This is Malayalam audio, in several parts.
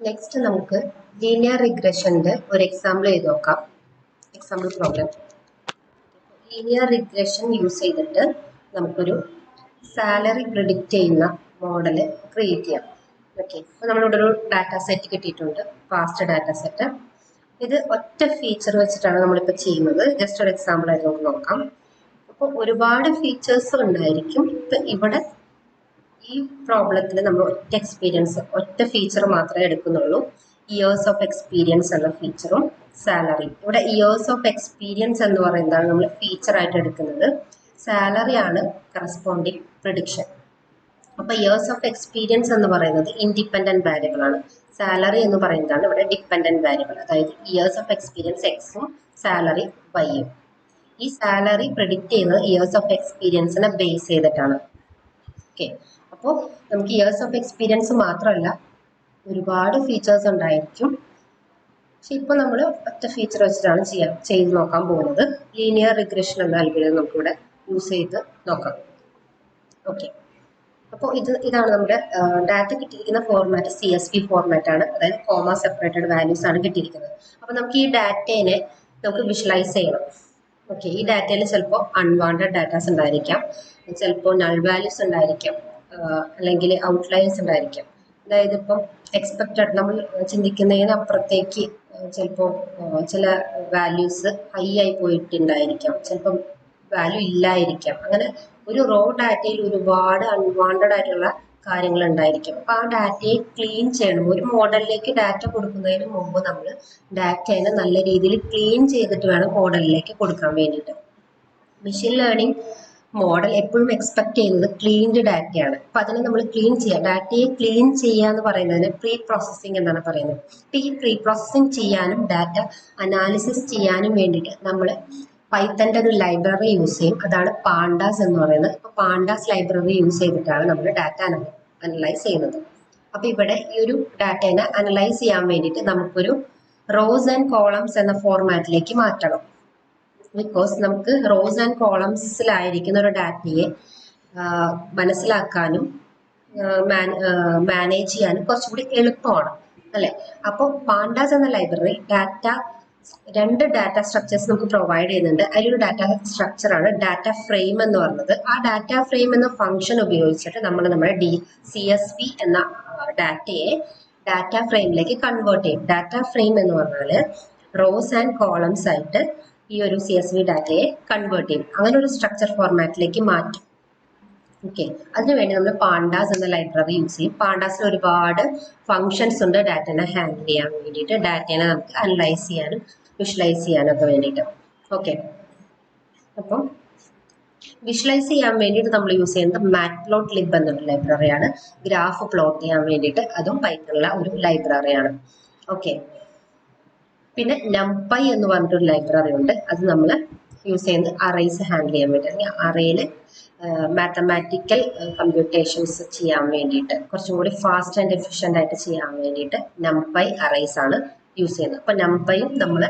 നെക്സ്റ്റ് നമുക്ക് ലീനിയർ റിഗ്രഷന്റെ ഒരു എക്സാമ്പിൾ ചെയ്ത് നോക്കാം. Example problem. Linear regression use ചെയ്തിട്ട് നമുക്കൊരു സാലറി പ്രിഡിക്റ്റ് ചെയ്യുന്ന മോഡല് ക്രിയേറ്റ് ചെയ്യാം. ഓക്കെ, അപ്പോൾ നമ്മളിവിടെ ഒരു ഡാറ്റ സെറ്റ് കിട്ടിയിട്ടുണ്ട്, ഫാസ്റ്റ് ഡാറ്റ സെറ്റ്. ഇത് ഒറ്റ ഫീച്ചർ വെച്ചിട്ടാണ് നമ്മളിപ്പോൾ ചെയ്യുന്നത്. ജസ്റ്റ് ഒരു എക്സാമ്പിൾ ആയിട്ട് നമുക്ക് നോക്കാം. അപ്പോൾ ഒരുപാട് ഫീച്ചേഴ്സ് ഉണ്ടായിരിക്കും. ഇപ്പം ഇവിടെ ഈ പ്രോബ്ലത്തിൽ നമ്മൾ ഒറ്റ ഫീച്ചർ മാത്രമേ എടുക്കുന്നുള്ളൂ. ഇയേഴ്സ് ഓഫ് എക്സ്പീരിയൻസ് എന്ന ഫീച്ചറും സാലറി. ഇവിടെ ഇയേഴ്സ് ഓഫ് എക്സ്പീരിയൻസ് എന്ന് പറയുന്നതാണ് നമ്മൾ ഫീച്ചർ ആയിട്ട് എടുക്കുന്നത്. സാലറി ആണ് കറസ്പോണ്ടിങ് പ്രിഡിക്ഷൻ. അപ്പൊ ഇയേഴ്സ് ഓഫ് എക്സ്പീരിയൻസ് എന്ന് പറയുന്നത് ഇൻഡിപെൻഡന്റ് വാരിയബിൾ ആണ്. സാലറി എന്ന് പറയുന്നതാണ് ഇവിടെ ഡിപെൻഡന്റ് വാരിയബിൾ. അതായത് ഇയേഴ്സ് ഓഫ് എക്സ്പീരിയൻസ് എക്സും സാലറി വൈയും. ഈ സാലറി പ്രിഡിക്റ്റ് ചെയ്യുന്നത് ഇയേഴ്സ് ഓഫ് എക്സ്പീരിയൻസിനെ ബേസ് ചെയ്തിട്ടാണ്. ഓക്കെ, അപ്പോൾ നമുക്ക് ഇയേഴ്സ് ഓഫ് എക്സ്പീരിയൻസ് മാത്രമല്ല ഒരുപാട് ഫീച്ചേഴ്സ് ഉണ്ടായിരിക്കും. പക്ഷെ ഇപ്പോൾ നമ്മൾ ഒറ്റ ഫീച്ചർ വെച്ചിട്ടാണ് ചെയ്ത് നോക്കാൻ പോകുന്നത്. ലീനിയർ റിഗ്രഷൻ എന്ന അൽഗോരിതം നമുക്കിവിടെ യൂസ് ചെയ്ത് നോക്കാം. ഓക്കെ, അപ്പോൾ ഇതാണ് നമ്മുടെ ഡാറ്റ കിട്ടിയിരിക്കുന്ന ഫോർമാറ്റ്. CSV ഫോർമാറ്റ് ആണ്, അതായത് കോമ സെപ്പറേറ്റഡ് വാല്യൂസ് ആണ് കിട്ടിയിരിക്കുന്നത്. അപ്പോൾ നമുക്ക് ഈ ഡാറ്റയെ നമുക്ക് വിഷ്വലൈസ് ചെയ്യണം. ഓക്കെ, ഈ ഡാറ്റയിൽ ചിലപ്പോൾ അൺവാണ്ടഡ് ഡാറ്റാസ് ഉണ്ടായിരിക്കാം, ചിലപ്പോൾ നൾ വാല്യൂസ് ഉണ്ടായിരിക്കാം, അല്ലെങ്കിൽ ഔട്ട്ലയേഴ്സ് ഉണ്ടായിരിക്കാം. അതായത് ഇപ്പം എക്സ്പെക്റ്റഡ് നമ്മൾ ചിന്തിക്കുന്നതിന് അപ്പുറത്തേക്ക് ചിലപ്പോൾ ചില വാല്യൂസ് ഹൈ ആയി പോയിട്ടുണ്ടായിരിക്കാം, ചിലപ്പം വാല്യൂ ഇല്ലായിരിക്കാം. അങ്ങനെ ഒരു റോ ഡാറ്റയിൽ ഒരുപാട് അൺവാണ്ടഡ് ആയിട്ടുള്ള കാര്യങ്ങൾ ഉണ്ടായിരിക്കും. അപ്പൊ ആ ഡാറ്റയെ ക്ലീൻ ചെയ്യണം. ഒരു മോഡലിലേക്ക് ഡാറ്റ കൊടുക്കുന്നതിന് മുമ്പ് നമ്മൾ ഡാറ്റയെ നല്ല രീതിയിൽ ക്ലീൻ ചെയ്തിട്ട് വേണം മോഡലിലേക്ക് കൊടുക്കാൻ വേണ്ടിയിട്ട്. മെഷീൻ ലേണിംഗ് മോഡൽ എപ്പോഴും എക്സ്പെക്ട് ചെയ്യുന്നത് ക്ലീൻഡ് ഡാറ്റയാണ്. അപ്പൊ അതിനെ നമ്മൾ ക്ലീൻ ചെയ്യുക. ഡാറ്റയെ ക്ലീൻ ചെയ്യുക എന്ന് പറയുന്നതിന് പ്രീ പ്രോസസ്സിംഗ് എന്നാണ് പറയുന്നത്. അപ്പൊ ഈ പ്രീ പ്രോസസ്സിംഗ് ചെയ്യാനും ഡാറ്റ അനാലിസിസ് ചെയ്യാനും വേണ്ടിയിട്ട് നമ്മൾ പൈത്തന്റെ ഒരു ലൈബ്രറി യൂസ് ചെയ്യും. അതാണ് പാണ്ടാസ് എന്ന് പറയുന്നത്. അപ്പൊ പാണ്ടാസ് ലൈബ്രറി യൂസ് ചെയ്തിട്ടാണ് നമ്മൾ ഡാറ്റ അനലൈസ് ചെയ്യുന്നത്. അപ്പൊ ഇവിടെ ഈ ഒരു ഡാറ്റേനെ അനലൈസ് ചെയ്യാൻ വേണ്ടിയിട്ട് നമുക്കൊരു റോസ് ആൻഡ് കോളംസ് എന്ന ഫോർമാറ്റിലേക്ക് മാറ്റണം. ബിക്കോസ് നമുക്ക് റോസ് ആൻഡ് കോളംസിലായിരിക്കുന്ന ഒരു ഡാറ്റയെ മനസ്സിലാക്കാനും മാനേജ് ചെയ്യാനും കുറച്ചുകൂടി എളുപ്പമാണ്, അല്ലെ? അപ്പോൾ പാണ്ടാസ് എന്ന ലൈബ്രറി രണ്ട് ഡാറ്റ സ്ട്രക്ചേഴ്സ് നമുക്ക് പ്രൊവൈഡ് ചെയ്യുന്നുണ്ട്. അതിലൊരു ഡാറ്റ സ്ട്രക്ചറാണ് ഡാറ്റ ഫ്രെയിം എന്ന് പറയുന്നത്. ആ ഡാറ്റ ഫ്രെയിം എന്ന ഫംഗ്ഷൻ ഉപയോഗിച്ചിട്ട് നമ്മൾ നമ്മുടെ CSV എന്ന ഡാറ്റയെ ഡാറ്റ ഫ്രെയിമിലേക്ക് കൺവേർട്ട് ചെയ്യും. ഡാറ്റ ഫ്രെയിം എന്ന് പറഞ്ഞാൽ റോസ് ആൻഡ് കോളംസ് ആയിട്ട് ഈ ഒരു CSV ഡാറ്റയെ കൺവേർട്ട് ചെയ്യും. അങ്ങനെ ഒരു സ്ട്രക്ചർ ഫോർമാറ്റിലേക്ക് മാറ്റും. ഓക്കെ, അതിനുവേണ്ടി നമ്മൾ പാണ്ടാസ് എന്ന ലൈബ്രറി യൂസ് ചെയ്യും. പാണ്ടാസിൽ ഒരുപാട് ഫങ്ഷൻസ് ഉണ്ട് ഡാറ്റനെ ഹാൻഡിൽ ചെയ്യാൻ വേണ്ടിയിട്ട്, ഡാറ്റനെ നമുക്ക് അനലൈസ് ചെയ്യാനും വിഷ്വലൈസ് ചെയ്യാനും ഒക്കെ വേണ്ടിയിട്ട്. ഓക്കെ, അപ്പം വിഷ്വലൈസ് ചെയ്യാൻ വേണ്ടിയിട്ട് നമ്മൾ യൂസ് ചെയ്യുന്നത് മാറ്റ്പ്ലോട്ട്ലിബ് എന്നൊരു ലൈബ്രറിയാണ്. ഗ്രാഫ് പ്ലോട്ട് ചെയ്യാൻ വേണ്ടിയിട്ട് അതും പൈത്തണിലുള്ള ഒരു ലൈബ്രറിയാണ്. ഓക്കെ, പിന്നെ NumPy എന്ന് പറഞ്ഞിട്ടൊരു ലൈബ്രറി ഉണ്ട്. അത് നമ്മൾ യൂസ് ചെയ്യുന്നത് അറേസ് ഹാൻഡിൽ ചെയ്യാൻ വേണ്ടി, അല്ലെങ്കിൽ അറേയിൽ മാത്തമാറ്റിക്കൽ കമ്പ്യൂട്ടേഷൻസ് ചെയ്യാൻ വേണ്ടിയിട്ട് കുറച്ചും കൂടി ഫാസ്റ്റ് ആൻഡ് എഫിഷ്യൻ്റ് ആയിട്ട് ചെയ്യാൻ വേണ്ടിയിട്ട് NumPy അറേസ് ആണ് യൂസ് ചെയ്യുന്നത്. അപ്പോൾ NumPyയും നമ്മൾ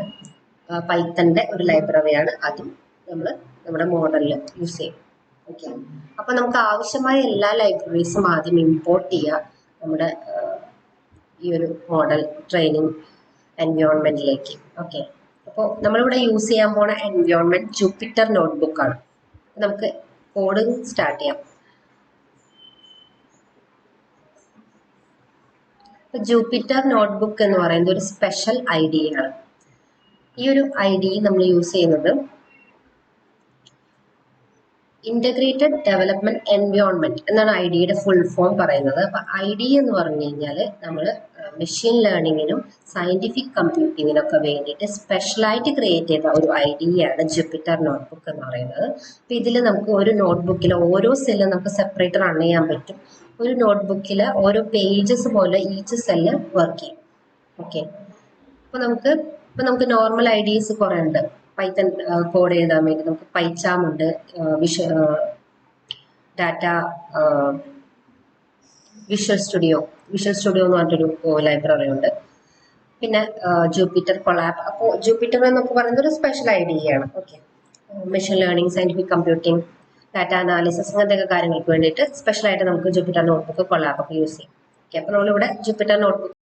പൈത്തന്റെ ഒരു ലൈബ്രറിയാണ്. അതും നമ്മൾ നമ്മുടെ മോഡലിൽ യൂസ് ചെയ്യും. ഓക്കെ, അപ്പോൾ നമുക്ക് ആവശ്യമായ എല്ലാ ലൈബ്രറീസും ആദ്യം ഇമ്പോർട്ട് ചെയ്യുക നമ്മുടെ ഈ ഒരു മോഡൽ ട്രെയിനിങ് എൻവയോൺമെന്റിലേക്ക്. ഓക്കെ, അപ്പോൾ നമ്മളിവിടെ യൂസ് ചെയ്യാൻ പോണ എൻവയോൺമെന്റ് ജൂപ്പിറ്റർ നോട്ട്ബുക്ക് ആണ്. നമുക്ക് കോഡ് സ്റ്റാർട്ട് ചെയ്യാം. ജൂപ്പിറ്റർ നോട്ട്ബുക്ക് എന്ന് പറയുന്നത് ഒരു സ്പെഷ്യൽ IDE ആണ്. ഈ ഒരു IDE നമ്മൾ യൂസ് ചെയ്യുന്നത് ഇന്റഗ്രേറ്റഡ് ഡെവലപ്മെന്റ് എൻവയോൺമെന്റ് എന്നാണ് IDEയുടെ ഫുൾ ഫോം പറയുന്നത്. അപ്പൊ IDE എന്ന് പറഞ്ഞു കഴിഞ്ഞാൽ നമ്മൾ മെഷീൻ ലേണിങ്ങിനും സയന്റിഫിക് കമ്പ്യൂട്ടിങ്ങിനും ഒക്കെ വേണ്ടിയിട്ട് സ്പെഷ്യലായിട്ട് ക്രിയേറ്റ് ചെയ്ത ഒരു IDE ആണ് ജൂപ്പിറ്റർ നോട്ട്ബുക്ക് എന്ന് പറയുന്നത്. അപ്പൊ ഇതിൽ നമുക്ക് ഒരു നോട്ട്ബുക്കിൽ ഓരോ സെല്ലും നമുക്ക് സെപ്പറേറ്റ് റൺ ചെയ്യാൻ പറ്റും. ഒരു നോട്ട്ബുക്കിൽ ഓരോ പേജസ് പോലെ ഈച്ച് സെല്ല് വർക്ക് ചെയ്യും. ഓക്കെ, അപ്പൊ നമുക്ക് നോർമൽ IDEs കുറെ ഉണ്ട്. പൈത്തൺ കോഡ് എഴുതാൻ വേണ്ടി നമുക്ക് പൈച്ചാം ഉണ്ട്, വിഷ്വൽ സ്റ്റുഡിയോ എന്ന് പറഞ്ഞിട്ടൊരു ലൈബ്രറി ഉണ്ട്. പിന്നെ ജൂപ്പിറ്റർ കൊളാബ്. അപ്പോൾ ജൂപ്പിറ്റർ എന്നൊക്കെ പറയുന്നത് ഒരു സ്പെഷ്യൽ IDE ആണ്. Okay, machine learning, scientific computing, data analysis അങ്ങനത്തെ കാര്യങ്ങൾക്ക് വേണ്ടിയിട്ട് സ്പെഷ്യലായിട്ട് നമുക്ക് ജൂപ്പിറ്റർ നോട്ട്ബുക്ക് കൊളാബ് ഒക്കെ യൂസ് ചെയ്യാം. ഓക്കെ, അപ്പോൾ നമ്മളിവിടെ ജൂപ്പിറ്റർ നോട്ട്ബുക്ക്